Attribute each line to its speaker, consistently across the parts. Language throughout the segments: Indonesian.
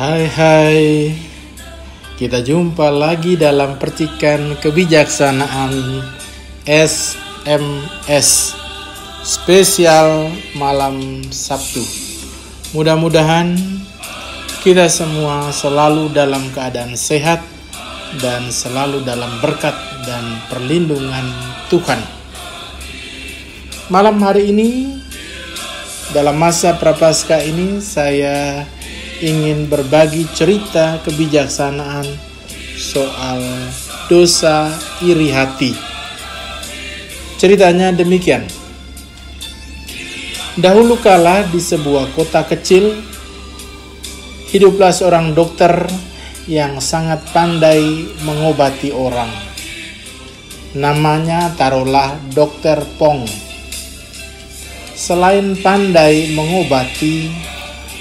Speaker 1: Hai, kita jumpa lagi dalam percikan kebijaksanaan SMS spesial malam Sabtu. Mudah-mudahan kita semua selalu dalam keadaan sehat dan selalu dalam berkat dan perlindungan Tuhan. Malam hari ini, dalam masa Prapaskah ini, saya ingin berbagi cerita kebijaksanaan soal dosa iri hati. Ceritanya demikian. Dahulu kala di sebuah kota kecil, hiduplah seorang dokter yang sangat pandai mengobati orang. Namanya taruhlah Dokter Pong. Selain pandai mengobati,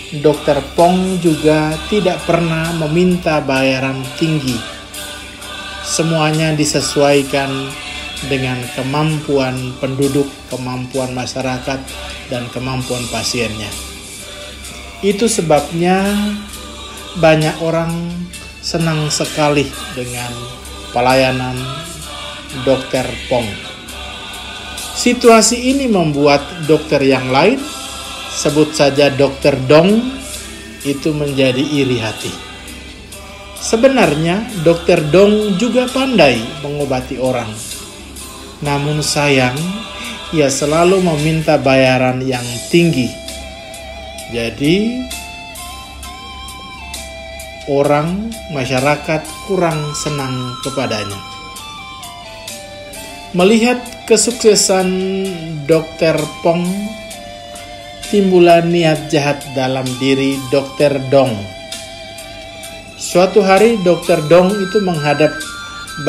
Speaker 1: Dokter Pong juga tidak pernah meminta bayaran tinggi. Semuanya disesuaikan dengan kemampuan penduduk, kemampuan masyarakat, dan kemampuan pasiennya. Itu sebabnya banyak orang senang sekali dengan pelayanan Dokter Pong. Situasi ini membuat dokter yang lain, sebut saja Dokter Dong, itu menjadi iri hati. Sebenarnya Dokter Dong juga pandai mengobati orang. Namun sayang, ia selalu meminta bayaran yang tinggi. Jadi masyarakat kurang senang kepadanya. Melihat kesuksesan Dokter Pong, timbullah niat jahat dalam diri Dokter Dong. Suatu hari Dokter Dong itu menghadap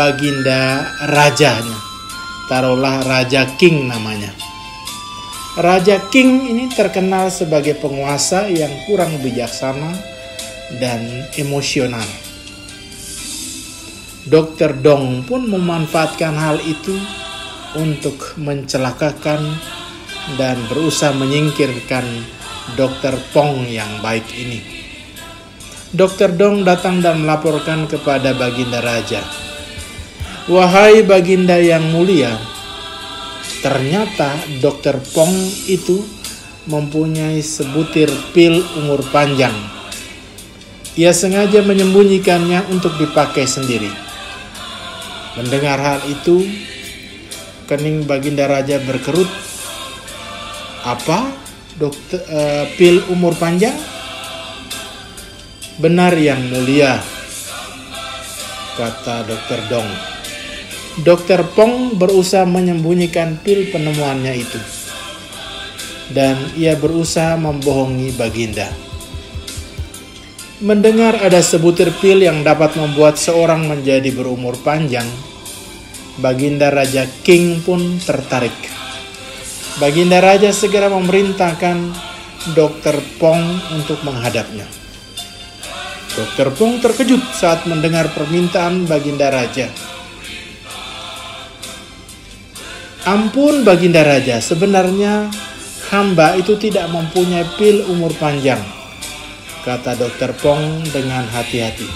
Speaker 1: baginda rajanya. Taruhlah Raja King namanya. Raja King ini terkenal sebagai penguasa yang kurang bijaksana dan emosional. Dokter Dong pun memanfaatkan hal itu untuk mencelakakan dan berusaha menyingkirkan Dokter Pong yang baik ini. Dokter Dong datang dan melaporkan kepada baginda raja. Wahai baginda yang mulia, ternyata Dokter Pong itu mempunyai sebutir pil umur panjang. Ia sengaja menyembunyikannya untuk dipakai sendiri. Mendengar hal itu, kening baginda raja berkerut. Apa? Pil umur panjang? Benar yang mulia, kata Dokter Dong. Dokter Pong berusaha menyembunyikan pil penemuannya itu. Dan ia berusaha membohongi baginda. Mendengar ada sebutir pil yang dapat membuat seorang menjadi berumur panjang, baginda Raja King pun tertarik. Baginda Raja segera memerintahkan Dokter Pong untuk menghadapnya. Dokter Pong terkejut saat mendengar permintaan baginda Raja. Ampun baginda Raja, sebenarnya hamba itu tidak mempunyai pil umur panjang, kata Dokter Pong dengan hati-hati.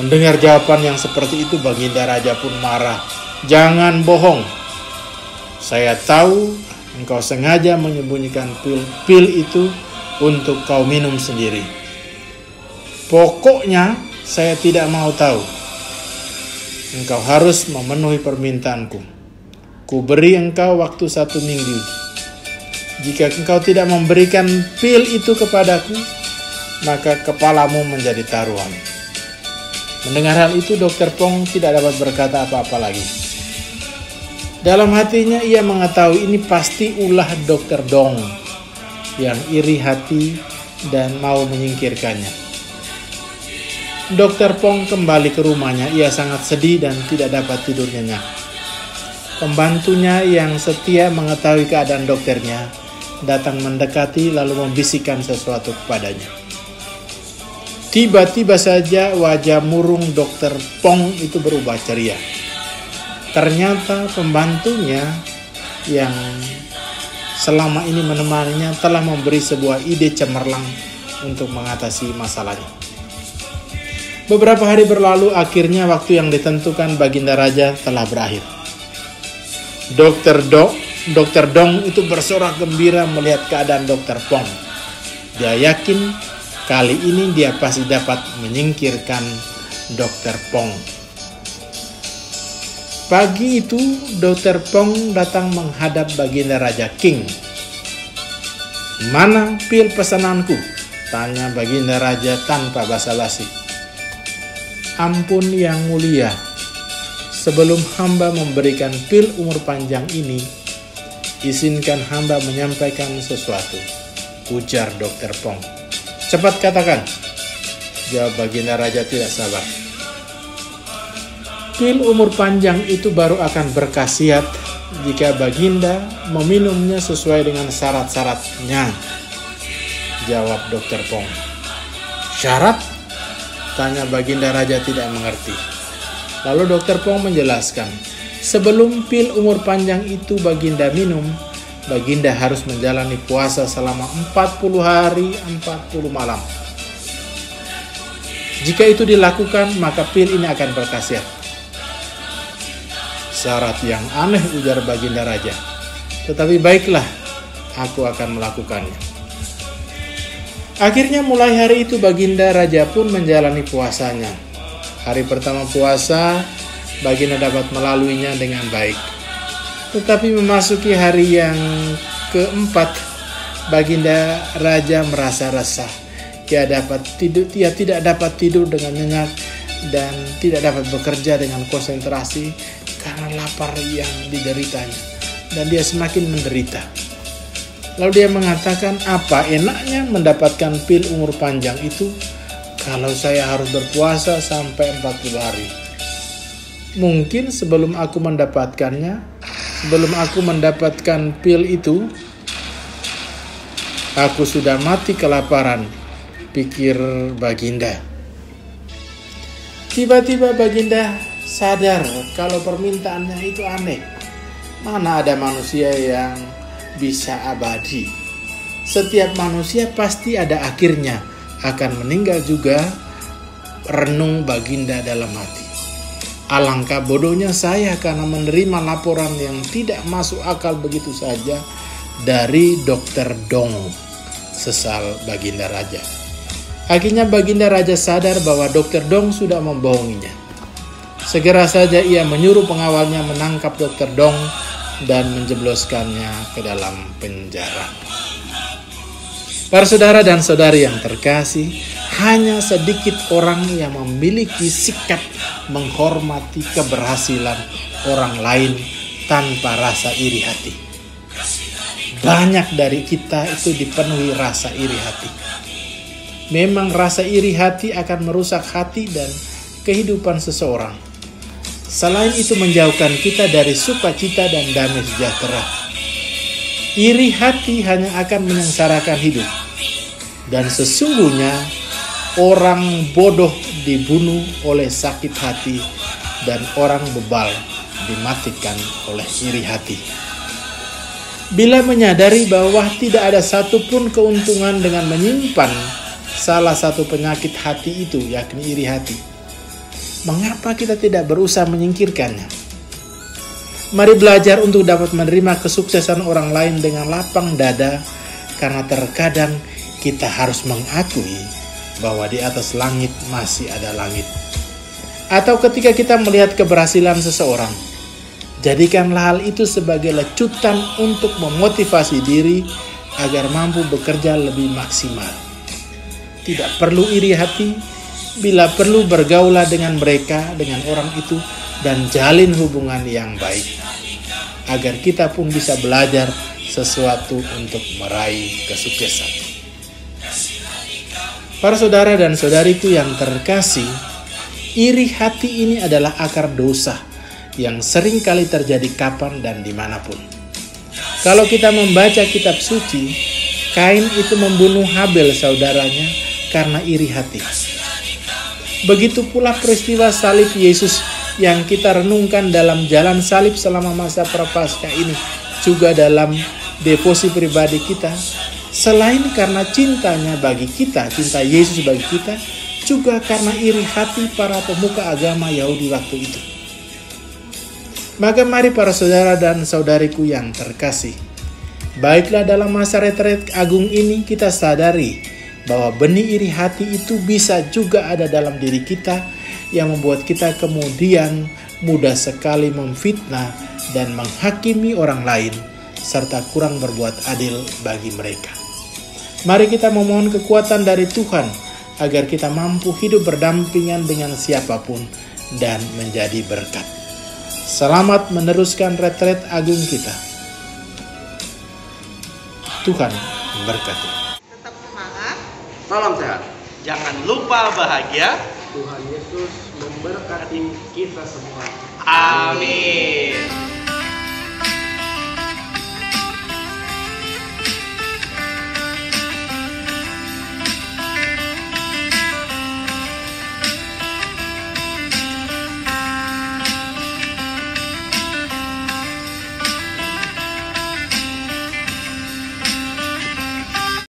Speaker 1: Mendengar jawaban yang seperti itu, baginda Raja pun marah. Jangan bohong. Saya tahu engkau sengaja menyembunyikan pil itu untuk kau minum sendiri. Pokoknya saya tidak mau tahu. Engkau harus memenuhi permintaanku. Ku beri engkau waktu 1 minggu. Jika engkau tidak memberikan pil itu kepadaku, maka kepalamu menjadi taruhan. Mendengar hal itu, Dokter Pong tidak dapat berkata apa-apa lagi. Dalam hatinya ia mengetahui ini pasti ulah Dokter Dong yang iri hati dan mau menyingkirkannya. Dokter Pong kembali ke rumahnya. Ia sangat sedih dan tidak dapat tidur nyenyak. Pembantunya yang setia mengetahui keadaan dokternya datang mendekati lalu membisikkan sesuatu kepadanya. Tiba-tiba saja wajah murung Dokter Pong itu berubah ceria. Ternyata pembantunya yang selama ini menemaninya telah memberi sebuah ide cemerlang untuk mengatasi masalahnya. Beberapa hari berlalu, akhirnya waktu yang ditentukan Baginda Raja telah berakhir. Dokter Dong itu bersorak gembira melihat keadaan Dokter Pong. Dia yakin kali ini dia pasti dapat menyingkirkan Dokter Pong. Pagi itu Dokter Pong datang menghadap Baginda Raja King. "Mana pil pesananku?" tanya Baginda Raja tanpa basa-basi. "Ampun yang mulia, sebelum hamba memberikan pil umur panjang ini, izinkan hamba menyampaikan sesuatu," ujar Dokter Pong. "Cepat katakan," jawab Baginda Raja tidak sabar. "Pil umur panjang itu baru akan berkhasiat jika Baginda meminumnya sesuai dengan syarat-syaratnya," jawab Dokter Pong. "Syarat?" tanya Baginda Raja tidak mengerti. Lalu Dokter Pong menjelaskan, sebelum pil umur panjang itu Baginda minum, Baginda harus menjalani puasa selama 40 hari 40 malam. Jika itu dilakukan, maka pil ini akan berkhasiat. "Syarat yang aneh," ujar Baginda Raja. "Tetapi baiklah, aku akan melakukannya." Akhirnya mulai hari itu Baginda Raja pun menjalani puasanya. Hari pertama puasa, Baginda dapat melaluinya dengan baik. Tetapi memasuki hari yang keempat, Baginda Raja merasa resah. Dia tidak dapat tidur dengan nyenyak dan tidak dapat bekerja dengan konsentrasi karena lapar yang dideritanya, dan dia semakin menderita. Lalu dia mengatakan, "Apa enaknya mendapatkan pil umur panjang itu kalau saya harus berpuasa sampai 40 hari? Mungkin sebelum aku mendapatkan pil itu, aku sudah mati kelaparan," pikir Baginda. Tiba-tiba Baginda sadar kalau permintaannya itu aneh. Mana ada manusia yang bisa abadi? Setiap manusia pasti ada akhirnya, akan meninggal juga, renung Baginda dalam hati. Alangkah bodohnya saya karena menerima laporan yang tidak masuk akal begitu saja dari Dokter Dong, sesal Baginda Raja. Akhirnya Baginda Raja sadar bahwa Dokter Dong sudah membohonginya. Segera saja ia menyuruh pengawalnya menangkap Dokter Dong dan menjebloskannya ke dalam penjara. Para saudara dan saudari yang terkasih, hanya sedikit orang yang memiliki sikap menghormati keberhasilan orang lain tanpa rasa iri hati. Banyak dari kita itu dipenuhi rasa iri hati. Memang rasa iri hati akan merusak hati dan kehidupan seseorang. Selain itu menjauhkan kita dari sukacita dan damai sejahtera. Iri hati hanya akan menyengsarakan hidup. Dan sesungguhnya orang bodoh dibunuh oleh sakit hati dan orang bebal dimatikan oleh iri hati. Bila menyadari bahwa tidak ada satupun keuntungan dengan menyimpan salah satu penyakit hati itu, yakni iri hati, mengapa kita tidak berusaha menyingkirkannya? Mari belajar untuk dapat menerima kesuksesan orang lain dengan lapang dada, karena terkadang kita harus mengakui bahwa di atas langit masih ada langit. Atau ketika kita melihat keberhasilan seseorang, jadikanlah hal itu sebagai lecutan untuk memotivasi diri agar mampu bekerja lebih maksimal. Tidak perlu iri hati, bila perlu bergaulah dengan mereka, dengan orang itu, dan jalin hubungan yang baik, agar kita pun bisa belajar sesuatu untuk meraih kesuksesan. Para saudara dan saudariku yang terkasih, iri hati ini adalah akar dosa yang sering kali terjadi kapan dan dimanapun. Kalau kita membaca kitab suci, Kain itu membunuh Habel saudaranya karena iri hati. Begitu pula peristiwa salib Yesus yang kita renungkan dalam jalan salib selama masa prapaskah ini, juga dalam devosi pribadi kita. Selain karena cintanya bagi kita, cinta Yesus bagi kita, juga karena iri hati para pemuka agama Yahudi waktu itu. Maka mari para saudara dan saudariku yang terkasih, baiklah dalam masa retret agung ini kita sadari bahwa benih iri hati itu bisa juga ada dalam diri kita yang membuat kita kemudian mudah sekali memfitnah dan menghakimi orang lain serta kurang berbuat adil bagi mereka. Mari kita memohon kekuatan dari Tuhan agar kita mampu hidup berdampingan dengan siapapun dan menjadi berkat. Selamat meneruskan retret agung kita. Tuhan memberkati.
Speaker 2: Tetap semangat.
Speaker 3: Salam sehat.
Speaker 4: Jangan lupa bahagia.
Speaker 3: Tuhan Yesus memberkati kita semua.
Speaker 4: Amin.